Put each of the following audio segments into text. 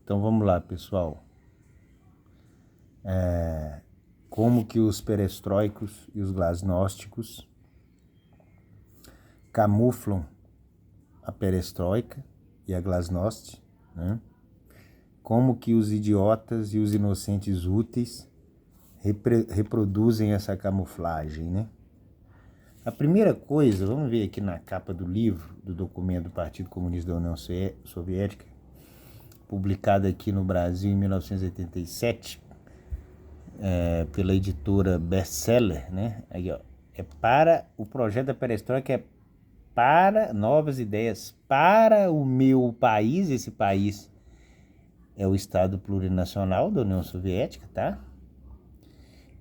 Então vamos lá, pessoal. Como que os perestroicos e os glasnósticos camuflam a perestroika e a glasnost, né? Como que os idiotas e os inocentes úteis reproduzem essa camuflagem, né? A primeira coisa, vamos ver aqui na capa do livro, do documento do Partido Comunista da União Soviética, publicado aqui no Brasil em 1987, pela editora Bestseller, né? Aí, ó, o projeto da perestroika é para novas ideias, para o meu país. Esse país é o Estado Plurinacional da União Soviética, tá?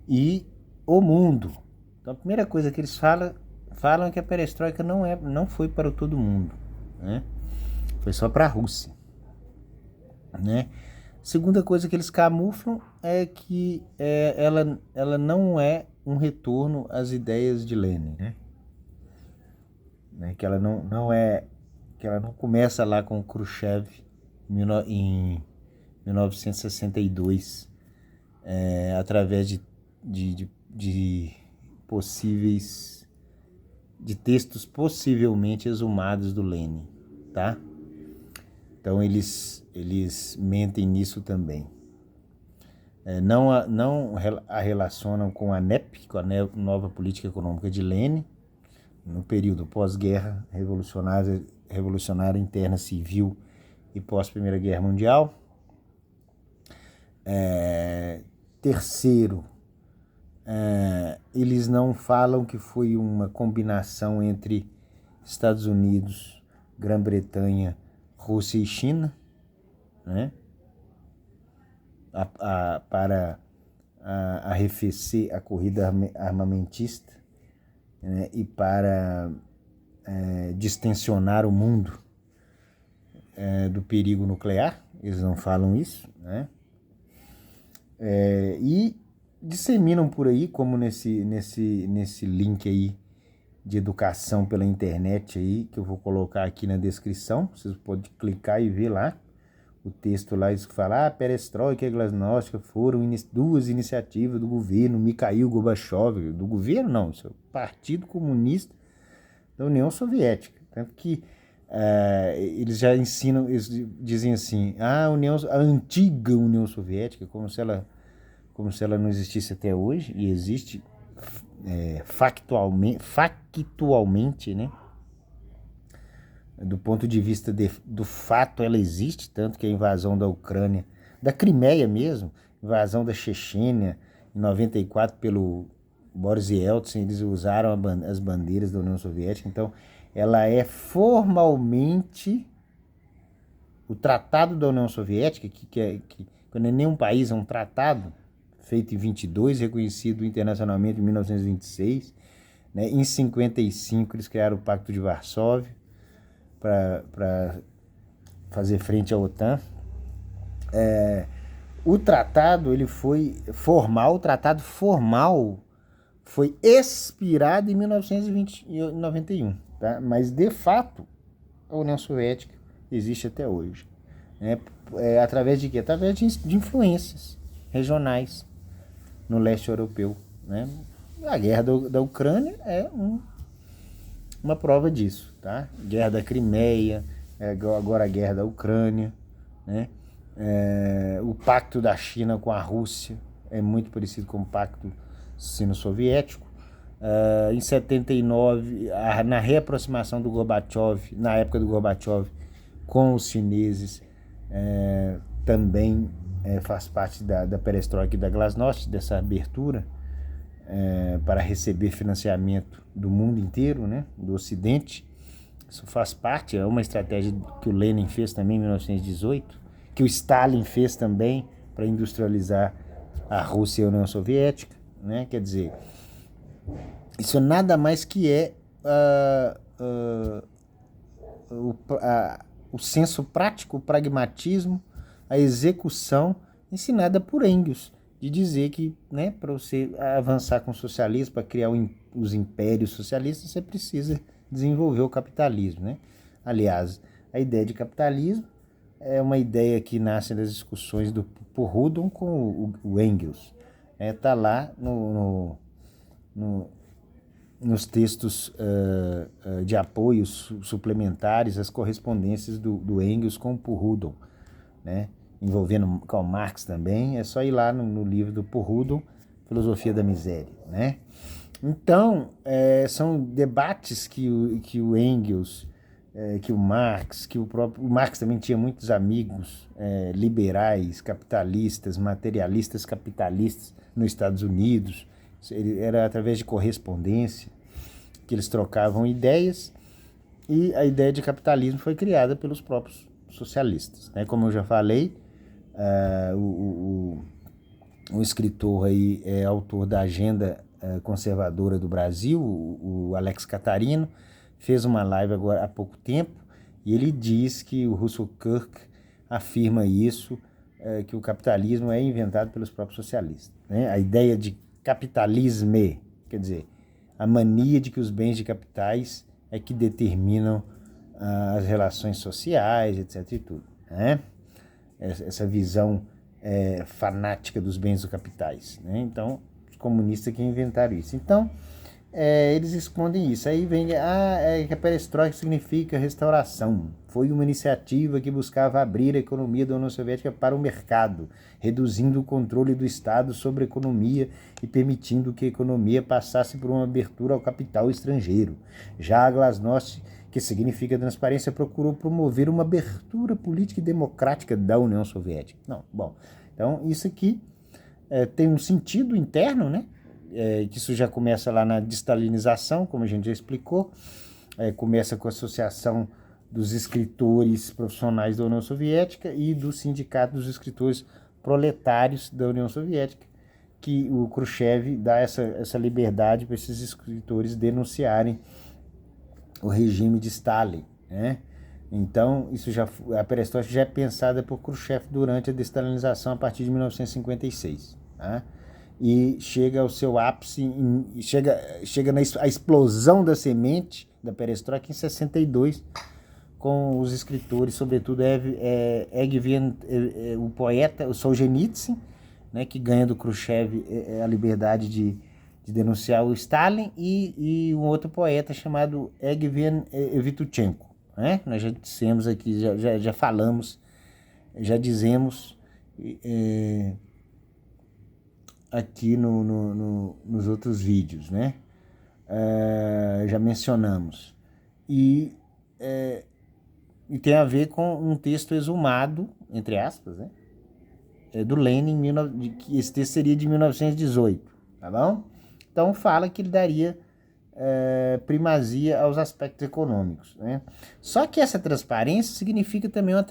E o mundo. Então a primeira coisa que eles falam é que a perestroika não foi para todo mundo, né? Foi só para a Rússia, né? Segunda coisa que eles camuflam é que ela não é um retorno às ideias de Lenin, né? Que ela que ela não começa lá com Khrushchev em 1962, através de possíveis, de textos possivelmente exumados do Lenin, tá? Então eles mentem nisso também. Não a relacionam com a NEP, com a nova política econômica de Lenin, no período pós-guerra revolucionária interna civil e pós-Primeira Guerra Mundial. Terceiro, eles não falam que foi uma combinação entre Estados Unidos, Grã-Bretanha, Rússia e China, né? Para arrefecer a corrida armamentista, né? E para distensionar o mundo do perigo nuclear. Eles não falam isso, né? E disseminam por aí, como nesse link aí de educação pela internet aí, que eu vou colocar aqui na descrição. Vocês podem clicar e ver lá o texto lá, isso que fala: perestroika e glasnost foram duas iniciativas do governo Mikhail Gorbachev, do governo não, isso é o Partido Comunista da União Soviética. Tanto que eles já ensinam, eles dizem assim, a antiga União Soviética, como se ela não existisse até hoje, e existe factualmente, né? Do ponto de vista do fato, ela existe, tanto que a invasão da Ucrânia, da Crimeia mesmo, invasão da Chechênia, em 94 pelo Boris Yeltsin, eles usaram as bandeiras da União Soviética. Então ela é formalmente o Tratado da União Soviética, que não é nem um país, é um tratado feito em 22, reconhecido internacionalmente em 1926, né? Em 55 eles criaram o Pacto de Varsóvia para fazer frente à OTAN. O tratado foi formal, o tratado formal foi expirado em 1991, tá? Mas de fato a União Soviética existe até hoje, né? Através de quê? Através de influências regionais no leste europeu, né? A guerra da Ucrânia é uma prova disso, tá? Guerra da Crimeia, agora a guerra da Ucrânia, né? O pacto da China com a Rússia é muito parecido com o pacto sino-soviético. Em 79, na reaproximação do Gorbachev, na época do Gorbachev, com os chineses, também faz parte da perestroika e da glasnost, dessa abertura para receber financiamento do mundo inteiro, né, do Ocidente. Isso faz parte, é uma estratégia que o Lenin fez também em 1918, que o Stalin fez também para industrializar a Rússia e a União Soviética, né? Quer dizer, isso nada mais que o senso prático, o pragmatismo, a execução ensinada por Engels, de dizer que, né, para você avançar com o socialismo, para criar os impérios socialistas, você precisa desenvolver o capitalismo, né? Aliás, a ideia de capitalismo é uma ideia que nasce das discussões do Proudhon com o Engels. Está lá no, nos textos de apoio suplementares, as correspondências do Engels com o Proudhon, né? Envolvendo Karl Marx também, é só ir lá no livro do Proudhon, Filosofia da Miséria, né? Então, são debates que o Engels, que o Marx, que o Marx também tinha muitos amigos liberais, capitalistas, materialistas capitalistas nos Estados Unidos. Era através de correspondência que eles trocavam ideias, e a ideia de capitalismo foi criada pelos próprios socialistas, né? Como eu já falei, o escritor aí é autor da Agenda Conservadora do Brasil, o Alex Catarino, fez uma live agora há pouco tempo, e ele diz que o Russell Kirk afirma isso, que o capitalismo é inventado pelos próprios socialistas, né? A ideia de capitalismo, quer dizer, a mania de que os bens de capitais é que determinam as relações sociais, etc. e tudo, né? Essa visão fanática dos bens do capitais, né? Então, os comunistas que inventaram isso. Então, eles escondem isso. Aí vem que a perestroika significa restauração. Foi uma iniciativa que buscava abrir a economia da União Soviética para o mercado, reduzindo o controle do Estado sobre a economia e permitindo que a economia passasse por uma abertura ao capital estrangeiro. Já a Glasnost, que significa transparência, procurou promover uma abertura política e democrática da União Soviética. Não, bom, então isso aqui tem um sentido interno, né? Que isso já começa lá na destalinização, como a gente já explicou, começa com a associação dos escritores profissionais da União Soviética e do Sindicato dos Escritores Proletários da União Soviética, que o Khrushchev dá essa liberdade para esses escritores denunciarem o regime de Stalin, né? Então, a perestroika já é pensada por Khrushchev durante a destalinização a partir de 1956, tá? E chega ao seu ápice, chega na explosão da semente da perestroika em 62, com os escritores, sobretudo Egvien, o poeta, o Solzhenitsyn, né, que ganha do Khrushchev a liberdade de denunciar o Stalin, e um outro poeta chamado Egvien Evtuchenko, né? Nós já dissemos aqui, já falamos, já dizemos aqui nos outros vídeos, né? Já mencionamos. E tem a ver com um texto exumado, entre aspas, né? Do Lenin, que esse texto seria de 1918, tá bom? Então fala que ele daria primazia aos aspectos econômicos, né? Só que essa transparência significa também uma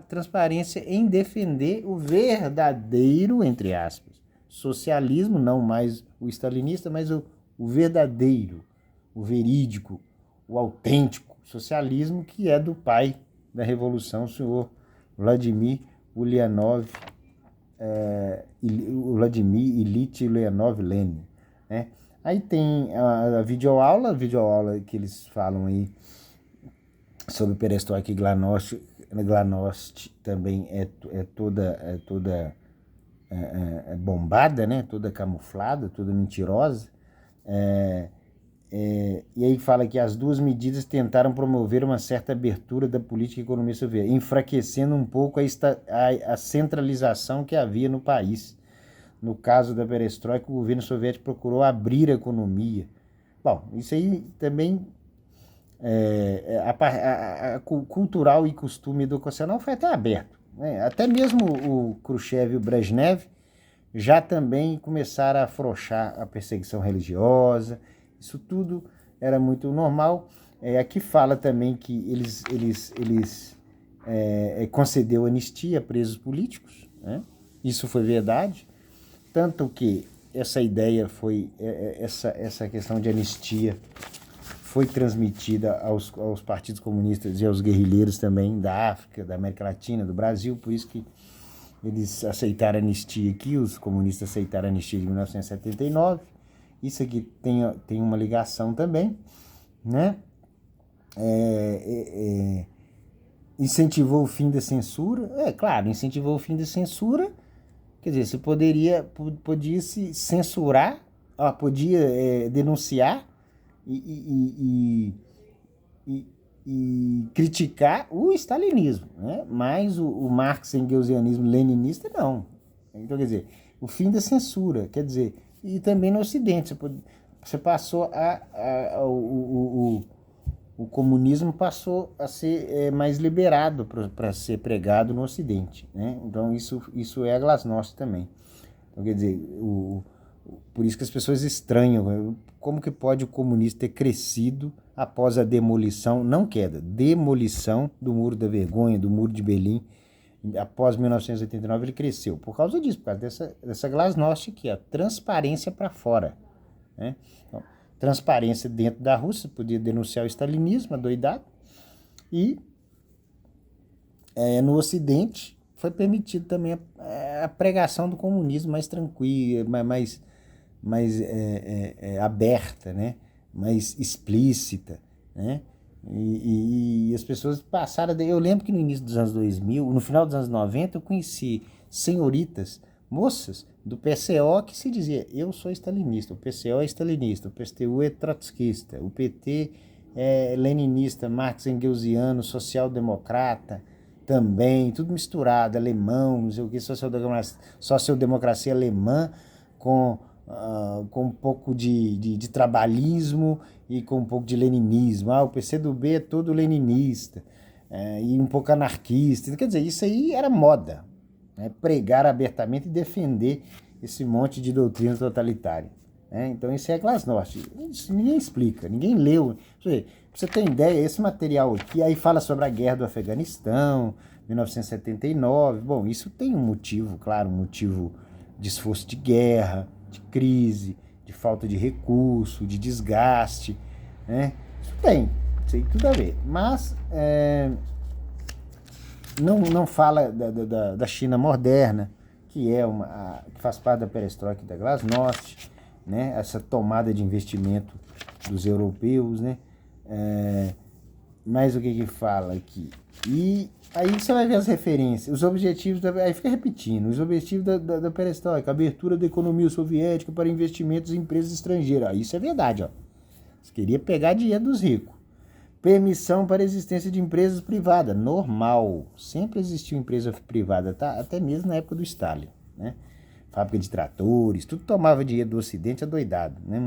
transparência em defender o verdadeiro, entre aspas, socialismo, não mais o stalinista, mas o verdadeiro, o verídico, o autêntico socialismo, que é do pai da revolução, o senhor Vladimir Ulyanov, Vladimir Ilyich Ulyanov Lenin, né? Aí tem a videoaula que eles falam aí sobre perestroika e glasnost. Glasnost também é toda bombada, né? Toda camuflada, toda mentirosa. E aí fala que as duas medidas tentaram promover uma certa abertura da política e economia soviética, enfraquecendo um pouco a centralização que havia no país. No caso da perestroika, o governo soviético procurou abrir a economia. Bom, isso aí também a cultural e costume educacional foi até aberto, né? Até mesmo o Khrushchev e o Brezhnev já também começaram a afrouxar a perseguição religiosa. Isso tudo era muito normal. Aqui fala também que eles concedeu anistia a presos políticos, né? Isso foi verdade. Tanto que essa ideia foi, essa questão de anistia foi transmitida aos partidos comunistas e aos guerrilheiros também da África, da América Latina, do Brasil, por isso que eles aceitaram a anistia aqui, os comunistas aceitaram a anistia de 1979, isso aqui tem uma ligação também, né? incentivou o fim da censura. Claro, incentivou o fim da censura. Quer dizer, você podia se censurar, podia denunciar e, e criticar o stalinismo, né? Mas o marx-engelsianismo leninista, não. Então, quer dizer, o fim da censura, quer dizer, e também no Ocidente, você passou o comunismo passou a ser mais liberado para ser pregado no Ocidente, né? Então isso é a glasnost também. Então, quer dizer, por isso que as pessoas estranham como que pode o comunismo ter crescido após a demolição, não queda, demolição do Muro da Vergonha, do Muro de Berlim. Após 1989 ele cresceu por causa disso, por causa dessa glasnost aqui, a transparência para fora, né? Então, transparência dentro da Rússia, podia denunciar o stalinismo, adoidado, e no Ocidente foi permitido também a pregação do comunismo mais tranquila, mais aberta, né? Mais explícita, né? E as pessoas passaram... Eu lembro que no início dos anos 2000, no final dos anos 90, eu conheci senhoritas, moças do PCO que se dizia, eu sou stalinista, o PCO é stalinista, o PSTU é trotskista, o PT é leninista, marx-engelsiano, social-democrata, também, tudo misturado, alemão, não sei o que, sociodemocracia alemã com um pouco de trabalhismo e com um pouco de leninismo. O PCdoB é todo leninista, e um pouco anarquista. Quer dizer, isso aí era moda, né? Pregar abertamente e defender esse monte de doutrina totalitária, né? Então isso é glasnost. Isso ninguém explica, ninguém leu. Pra você ter ideia, esse material aqui aí fala sobre a guerra do Afeganistão, 1979. Bom, isso tem um motivo, claro, um motivo de esforço de guerra, de crise, de falta de recurso, de desgaste, né? Isso tem tudo a ver. Mas não fala da China moderna, que que faz parte da perestroika e da glasnost, né? Essa tomada de investimento dos europeus, né? Mas o que fala aqui? E aí você vai ver as referências, os objetivos, aí fica repetindo, os objetivos da perestroika, abertura da economia soviética para investimentos em empresas estrangeiras. Isso é verdade, ó. Você queria pegar dinheiro dos ricos. Permissão para a existência de empresas privadas, normal. Sempre existiu empresa privada, tá? Até mesmo na época do Stalin, né? Fábrica de tratores, tudo tomava dinheiro do Ocidente adoidado, né?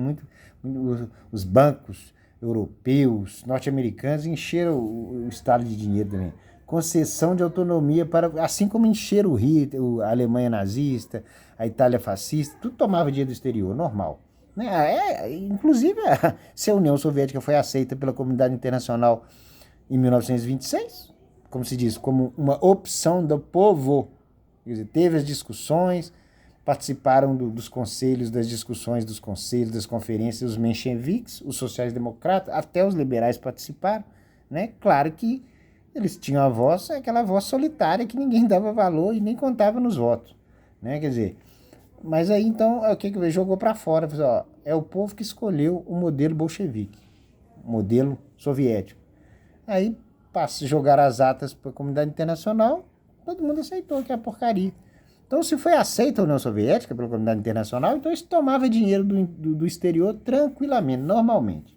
Os bancos europeus, norte-americanos encheram o Estado de dinheiro também. Concessão de autonomia assim como encheram o Hitler, a Alemanha nazista, a Itália fascista, tudo tomava dinheiro do exterior, normal, né? Inclusive, se a União Soviética foi aceita pela comunidade internacional em 1926, como se diz, como uma opção do povo, quer dizer, teve as discussões, participaram dos conselhos, das discussões dos conselhos, das conferências, os mencheviques, os sociais-democratas, até os liberais participaram, né? Claro que eles tinham a voz, aquela voz solitária que ninguém dava valor e nem contava nos votos, né? Quer dizer, mas aí então, o que jogou para fora? É o povo que escolheu o modelo bolchevique, o modelo soviético. Aí jogaram as atas para a comunidade internacional, todo mundo aceitou que é porcaria. Então, se foi aceita a União Soviética pela comunidade internacional, então isso tomava dinheiro do exterior tranquilamente, normalmente,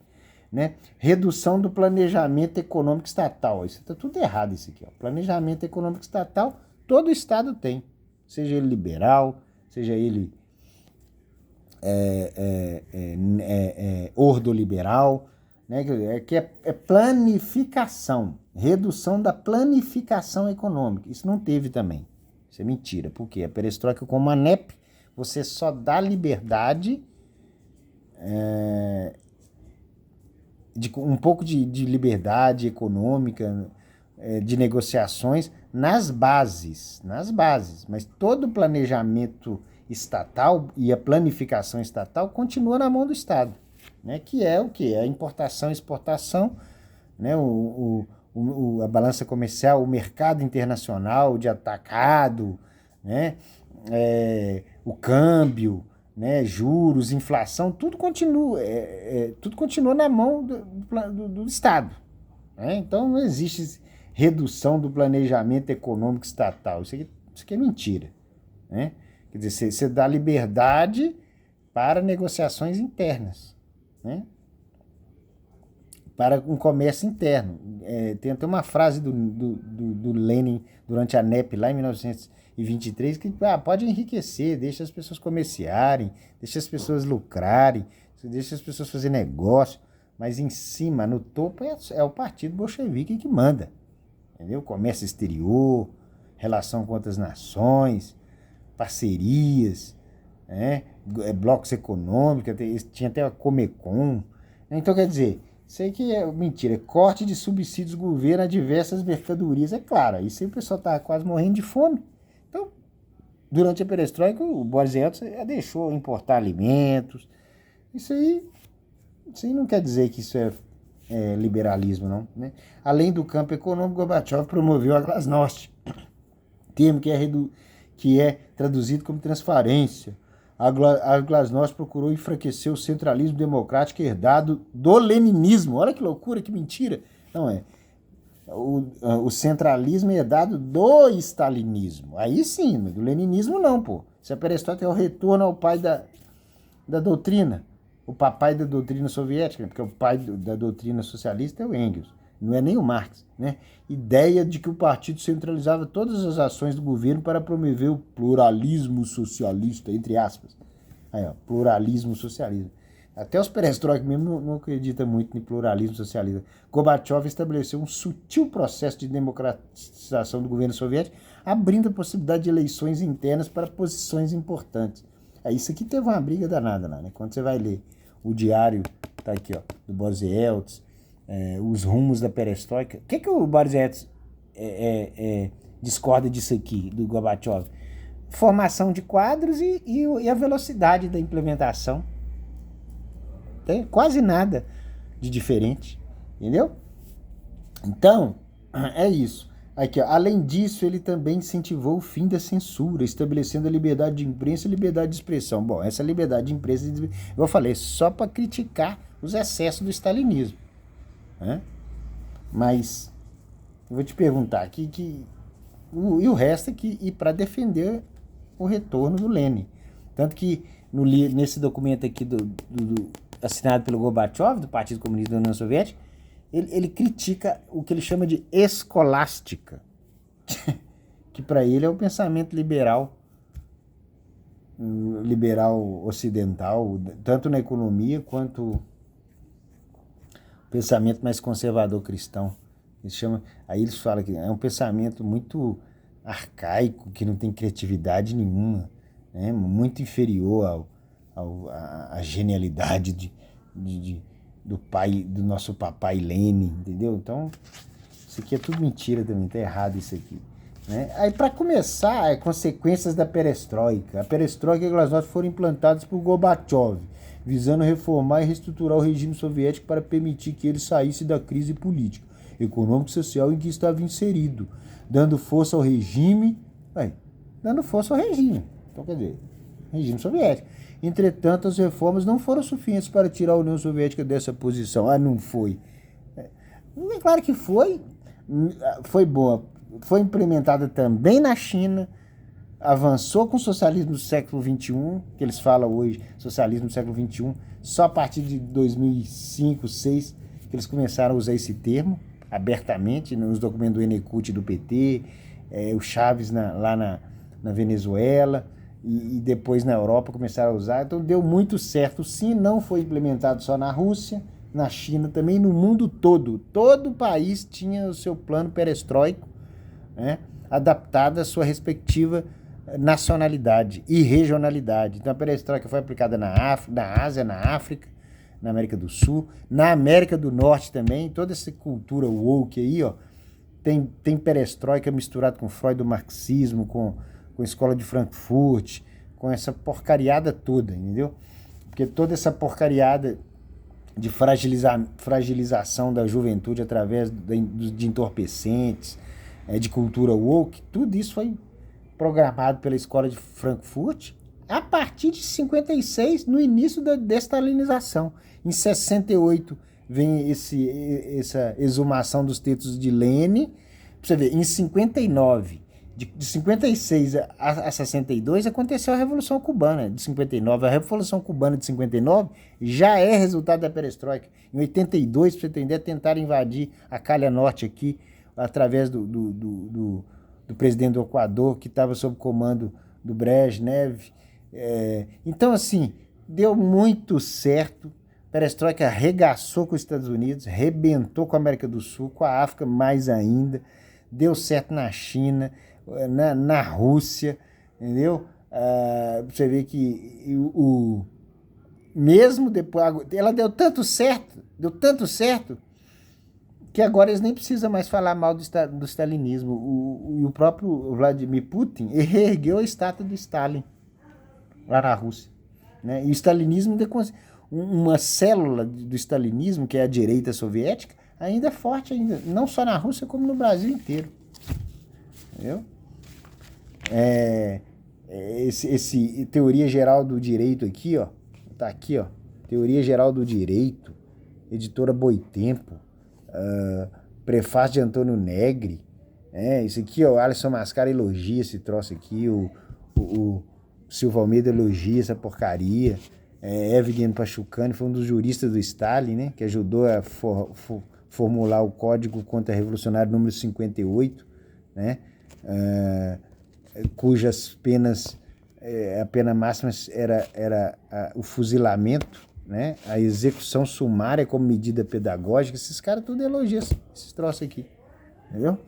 né? Redução do planejamento econômico estatal. Isso está tudo errado, isso aqui. Ó. Planejamento econômico estatal, todo Estado tem. Seja ele liberal, seja ele ordoliberal, né? Que é planificação, redução da planificação econômica. Isso não teve também. Isso é mentira. Por quê? A perestroika com uma NEP, você só dá liberdade, um pouco de liberdade econômica, de negociações nas bases, mas todo o planejamento estatal e a planificação estatal continua na mão do Estado, né? Que é o quê? A importação e exportação, né? A balança comercial, o mercado internacional de atacado, né? O câmbio, né? Juros, inflação, tudo continua na mão do Estado, né? Então não existe redução do planejamento econômico estatal. Isso aqui é mentira, né? Quer dizer, você dá liberdade para negociações internas, né? Para um comércio interno. Tem até uma frase do Lenin durante a NEP, lá em 1923, que pode enriquecer, deixa as pessoas comerciarem, deixa as pessoas lucrarem, deixa as pessoas fazer negócio, mas em cima, no topo, é o partido bolchevique que manda. Entendeu? Comércio exterior, relação com outras nações, parcerias, blocos econômicos, tinha até a Comecon. Então, quer dizer, isso aí que é mentira, é corte de subsídios do governo a diversas mercadorias. É claro, isso aí o pessoal está quase morrendo de fome. Então, durante a perestroika, o Boris Yeltsin deixou importar alimentos. Isso aí não quer dizer que isso é liberalismo, não, né? Além do campo econômico, Gorbachev promoveu a glasnost, termo que é traduzido como transparência. A glasnost procurou enfraquecer o centralismo democrático herdado do leninismo. Olha que loucura, que mentira. Não é. O centralismo herdado do stalinismo. Aí sim, do leninismo não, pô. Se a perestroika é o retorno ao pai da doutrina, o papai da doutrina soviética, porque o pai da doutrina socialista é o Engels, não é nem o Marx, né? Ideia de que o partido centralizava todas as ações do governo para promover o pluralismo socialista, entre aspas. Aí, ó, pluralismo socialista. Até os perestroika mesmo não acreditam muito em pluralismo socialista. Gorbachev estabeleceu um sutil processo de democratização do governo soviético, abrindo a possibilidade de eleições internas para posições importantes. Isso aqui teve uma briga danada lá, né? Quando você vai ler o diário, tá aqui, ó, do Boris Yeltsin, os rumos da perestroika. O que o Boris Yeltsin discorda disso aqui, do Gorbachev? Formação de quadros e a velocidade da implementação. Tem quase nada de diferente, entendeu? Então, é isso. Aqui, ó. Além disso, ele também incentivou o fim da censura, estabelecendo a liberdade de imprensa e liberdade de expressão. Bom, essa liberdade de imprensa, eu falei, só para criticar os excessos do stalinismo, né? Mas eu vou te perguntar aqui e o resto aqui, e para defender o retorno do Lenin. Tanto que nesse documento aqui assinado pelo Gorbachev, do Partido Comunista da União Soviética, ele critica o que ele chama de escolástica, que para ele é o pensamento liberal ocidental, tanto na economia quanto o pensamento mais conservador cristão. Aí eles falam que é um pensamento muito arcaico, que não tem criatividade nenhuma, né? Muito inferior à genialidade do nosso papai Lenin, entendeu? Então, isso aqui é tudo mentira também, tá errado isso aqui, né? Aí, para começar, consequências da perestroika. A perestroika e a glasnost foram implantadas por Gorbachev, visando reformar e reestruturar o regime soviético para permitir que ele saísse da crise política, econômica e social em que estava inserido, dando força ao regime. Então, quer dizer, regime soviético. Entretanto, as reformas não foram suficientes para tirar a União Soviética dessa posição. Não foi. É claro que foi boa. Foi implementada também na China, avançou com o socialismo do século XXI, que eles falam hoje, socialismo do século XXI, só a partir de 2005, 2006, que eles começaram a usar esse termo abertamente, nos documentos do Enecut do PT, o Chaves lá na Venezuela, e depois na Europa começaram a usar. Então deu muito certo, sim. Não foi implementado só na Rússia, na China também, no mundo todo. Todo país tinha o seu plano perestroico, né, adaptado à sua respectiva nacionalidade e regionalidade. Então a perestroika foi aplicada na Ásia, na África, na América do Sul, na América do Norte também. Toda essa cultura woke aí, ó, tem perestroika misturado com Freud, do marxismo, com a escola de Frankfurt, com essa porcariada toda, entendeu? Porque toda essa porcariada de fragilização da juventude através de entorpecentes, de cultura woke, tudo isso foi programado pela escola de Frankfurt a partir de 56, no início da destalinização. Em 68 vem essa exumação dos textos de Lenin, você ver, em 59, de 56 a 62, aconteceu a Revolução Cubana de 59. A Revolução Cubana de 59 já é resultado da perestroika. Em 82, para você entender, tentaram invadir a calha norte aqui, através do presidente do Equador, que estava sob comando do Brezhnev. Então, assim, deu muito certo. A perestroika arregaçou com os Estados Unidos, rebentou com a América do Sul, com a África mais ainda, deu certo na China, na Rússia, entendeu? Você vê que mesmo depois, ela deu tanto certo, que agora eles nem precisam mais falar mal do stalinismo. O próprio Vladimir Putin reergueu a estátua do Stalin lá na Rússia, né? E o stalinismo, uma célula do stalinismo, que é a direita soviética, ainda é forte, ainda, não só na Rússia, como no Brasil inteiro. Entendeu? Esse Teoria Geral do Direito aqui, ó, tá aqui, ó, Teoria Geral do Direito, editora Boitempo, prefácio de Antônio Negri, isso aqui, ó, o Alisson Mascara elogia esse troço aqui, o Silva Almeida elogia essa porcaria, Evgen Pachucani foi um dos juristas do Stalin, né, que ajudou a formular o Código Contra-Revolucionário número 58, né, cujas penas, a pena máxima era o fuzilamento, né? A execução sumária como medida pedagógica. Esses caras tudo elogiam esses troços aqui, entendeu?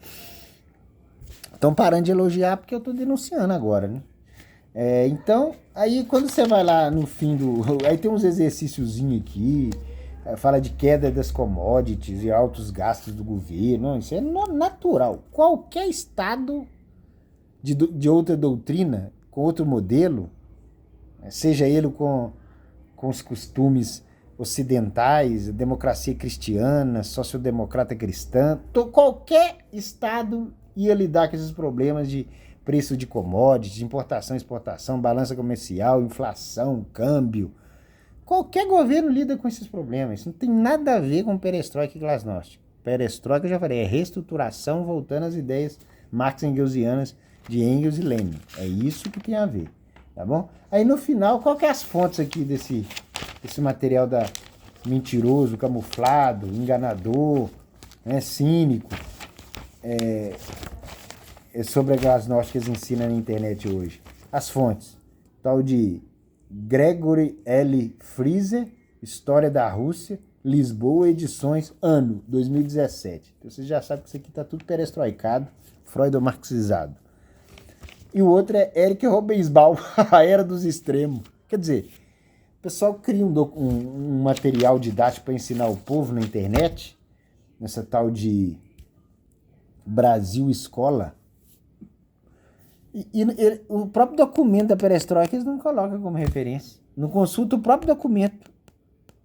Estão parando de elogiar porque eu tô denunciando agora, né? Então, aí quando você vai lá no fim aí tem uns exercíciozinhos aqui, fala de queda das commodities e altos gastos do governo. Não, isso é natural. Qualquer estado de outra doutrina, com outro modelo, seja ele com os costumes ocidentais, democracia cristiana, sociodemocrata cristã, qualquer estado ia lidar com esses problemas de preço de commodities, importação, exportação, balança comercial, inflação, câmbio. Qualquer governo lida com esses problemas. Isso não tem nada a ver com perestroika e glasnost. Perestroika, eu já falei, é reestruturação voltando às ideias marx-engelsianas de Engels e Lenin. É isso que tem a ver, tá bom? Aí no final, qual que é as fontes aqui desse material mentiroso, camuflado, enganador, né, cínico, sobre a glasnost que eles ensinam na internet hoje? As fontes, tal de Gregory L. Fraser, História da Rússia, Lisboa, edições, ano 2017. Então você já sabe que isso aqui está tudo perestroicado, freudomarxizado. E o outro é Eric Robensbaum, A Era dos Extremos. Quer dizer, o pessoal cria um material didático para ensinar o povo na internet, nessa tal de Brasil Escola. E o próprio documento da perestroika eles não colocam como referência. Não consulta o próprio documento.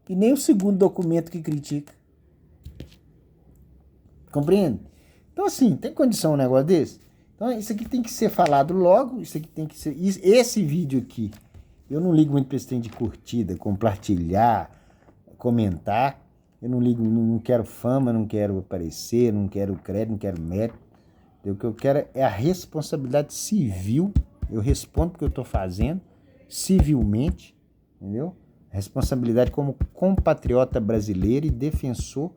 E nem o segundo documento que critica. Compreende? Então, assim, tem condição um negócio desse? Então, isso aqui tem que ser falado logo. Isso aqui tem que ser. Esse vídeo aqui, eu não ligo muito para esse trem de curtida, compartilhar, comentar. Eu não ligo, não quero fama, não quero aparecer, não quero crédito, não quero mérito. O que eu quero é a responsabilidade civil. Eu respondo porque eu estou fazendo, civilmente, entendeu? Responsabilidade como compatriota brasileiro e defensor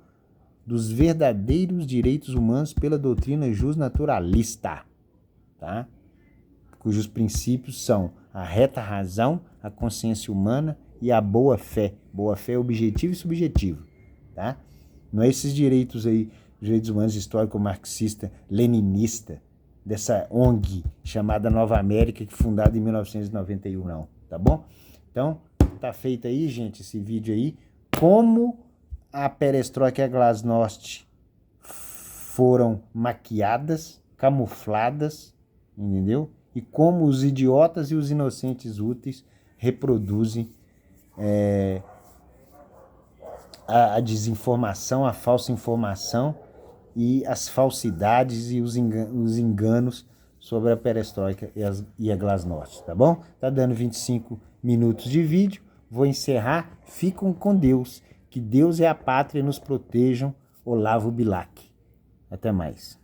dos verdadeiros direitos humanos pela doutrina justnaturalista, tá? Cujos princípios são a reta razão, a consciência humana e a boa-fé. Boa-fé é objetivo e subjetivo, tá? Não é esses direitos aí, direitos humanos histórico-marxista, leninista, dessa ONG chamada Nova América, que fundada em 1991, não, tá bom? Então, tá feito aí, gente, esse vídeo aí, como a perestroika e a glasnost foram maquiadas, camufladas, entendeu? E como os idiotas e os inocentes úteis reproduzem a desinformação, a falsa informação e as falsidades e os enganos sobre a perestroika e a glasnost, tá bom? Tá dando 25 minutos de vídeo, vou encerrar, fiquem com Deus, que Deus e a pátria nos protejam. Olavo Bilac. Até mais.